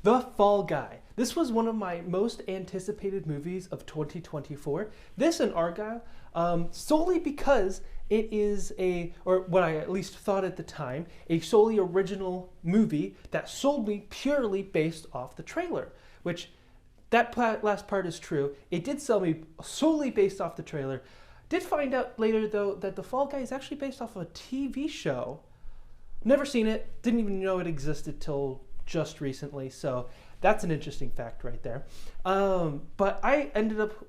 The Fall Guy. This was one of my most anticipated movies of 2024. This and Argyle, solely because it is or what I at least thought at the time, a solely original movie that sold me purely based off the trailer, which that last part is true. It did sell me solely based off the trailer. Did find out later, though, that The Fall Guy is actually based off of a TV show. Never seen it. Didn't even know it existed till just recently. So that's an interesting fact right there. But I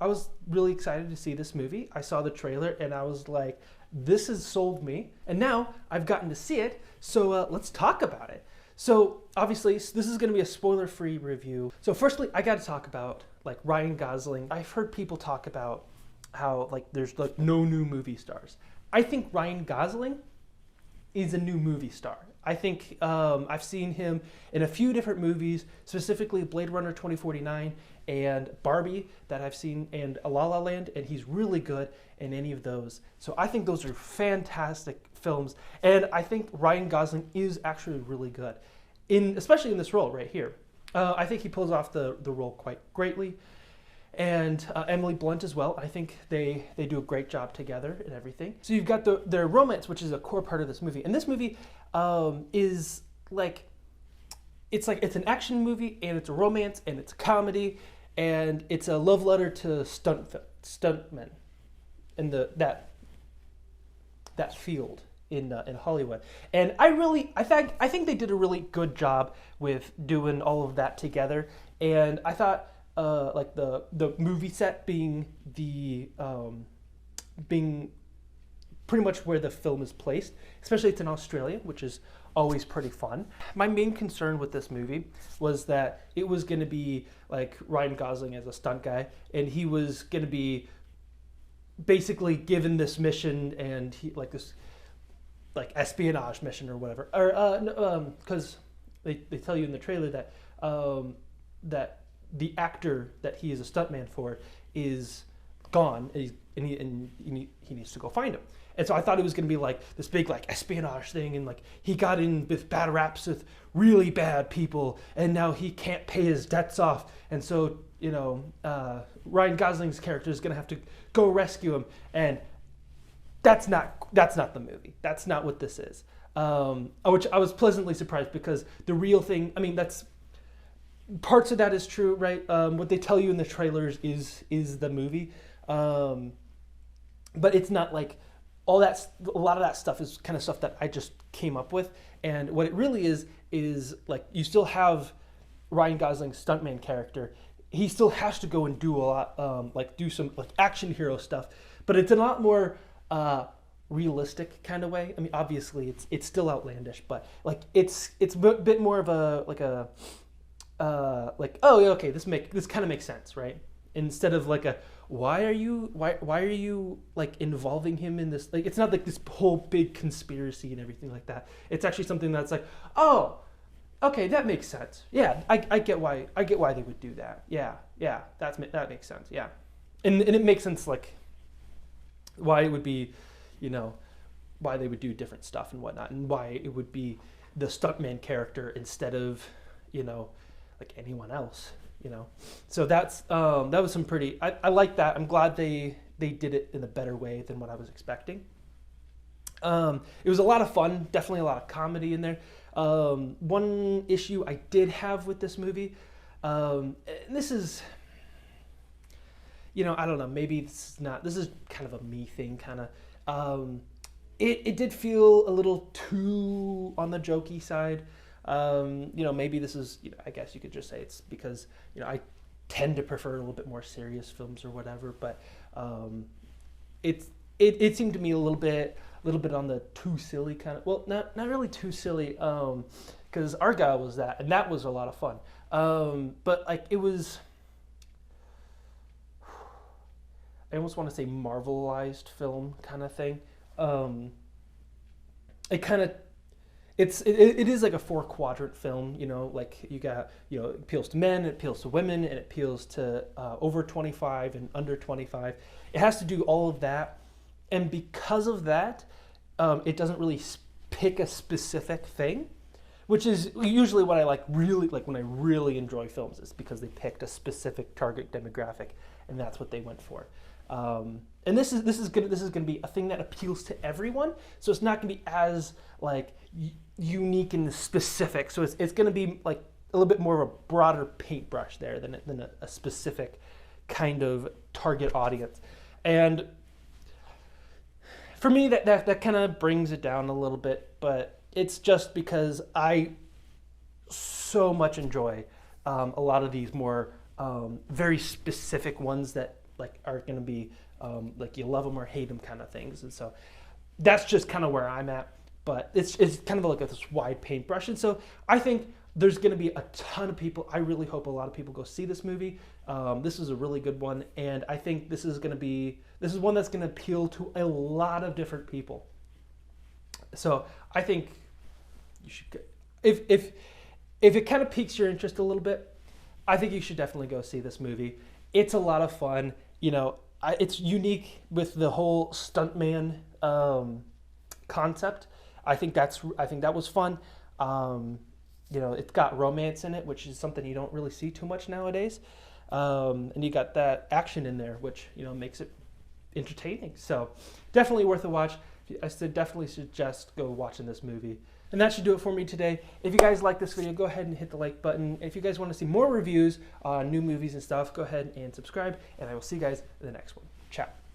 was really excited to see this movie. I saw the trailer and I was like, this has sold me. And now I've gotten to see it. So let's talk about it. So obviously this is going to be a spoiler-free review. So firstly, I got to talk about like Ryan Gosling. I've heard people talk about how like there's like no new movie stars. I think Ryan Gosling is a new movie star. I think I've seen him in a few different movies, specifically Blade Runner 2049 and Barbie that I've seen, and La La Land, and he's really good in any of those. So I think those are fantastic films, and I think Ryan Gosling is actually really good, especially in this role right here. I think he pulls off the role quite greatly. And Emily Blunt as well. I think they do a great job together and everything. So you've got their romance, which is a core part of this movie. And this movie is like it's an action movie, and it's a romance, and it's a comedy, and it's a love letter to stuntmen in that field in Hollywood. And I think they did a really good job with doing all of that together. And I thought. Like the movie set being being pretty much where the film is placed, especially it's in Australia, which is always pretty fun. My main concern with this movie was that it was going to be like Ryan Gosling as a stunt guy, and he was going to be basically given this mission, and he like this like espionage mission or whatever, or because they tell you in the trailer that that the actor that he is a stuntman for is gone, and he needs to go find him. And so I thought it was going to be like this big like espionage thing, and like he got in with bad raps with really bad people, and now he can't pay his debts off, and so Ryan Gosling's character is going to have to go rescue him, and that's not the movie. That's not what this is. Which I was pleasantly surprised, because the real thing, I mean, that's parts of that is true, right? What they tell you in the trailers is the movie, but it's not like all that. A lot of that stuff is kind of stuff that I just came up with, and what it really is like you still have Ryan Gosling's stuntman character. He still has to go and do a lot, like do some like action hero stuff, but it's a lot more realistic kind of way. I mean, obviously it's still outlandish, but like it's a bit more of a like, oh yeah, okay, this kind of makes sense, right? Instead of like why are you like involving him in this? Like, it's not like this whole big conspiracy and everything like that. It's actually something that's like, oh, okay, that makes sense. Yeah, I get why they would do that. Yeah, that makes sense. Yeah, and it makes sense like why it would be, why they would do different stuff and whatnot, and why it would be the stuntman character instead of like anyone else, So that was some pretty. I like that. I'm glad they did it in a better way than what I was expecting. It was a lot of fun. Definitely a lot of comedy in there. One issue I did have with this movie, and this is, I don't know. Maybe this is kind of a me thing, kind of. It did feel a little too on the jokey side. Maybe this is, I guess you could just say it's because, I tend to prefer a little bit more serious films or whatever, but it seemed to me a little bit on the too silly kind of, well, not really too silly, because Argyle was that, and that was a lot of fun. But like it was, I almost want to say Marvelized film kind of thing. It is like a 4-quadrant film, like you got, it appeals to men, it appeals to women, and it appeals to over 25 and under 25. It has to do all of that. And because of that, it doesn't really pick a specific thing. which is usually what I really like when I really enjoy films, is because they picked a specific target demographic, and that's what they went for. And this is gonna be a thing that appeals to everyone. So it's not gonna be as like unique and specific. So it's gonna be like a little bit more of a broader paintbrush there than a specific kind of target audience. And for me, that kind of brings it down a little bit, but it's just because I so much enjoy a lot of these more very specific ones that like are going to be like you love them or hate them kind of things. And so that's just kind of where I'm at. But it's kind of like this wide paintbrush. And so I think there's going to be a ton of people. I really hope a lot of people go see this movie. This is a really good one, and I think this is one that's going to appeal to a lot of different people. So I think you should, if it kind of piques your interest a little bit, I think you should definitely go see this movie. It's a lot of fun. It's unique with the whole stuntman concept. I think that was fun. It's got romance in it, which is something you don't really see too much nowadays. And you got that action in there, which makes it entertaining. So definitely worth a watch. I definitely suggest go watching this movie. And that should do it for me today. If you guys like this video, go ahead and hit the like button. If you guys want to see more reviews on new movies and stuff, go ahead and subscribe. And I will see you guys in the next one. Ciao.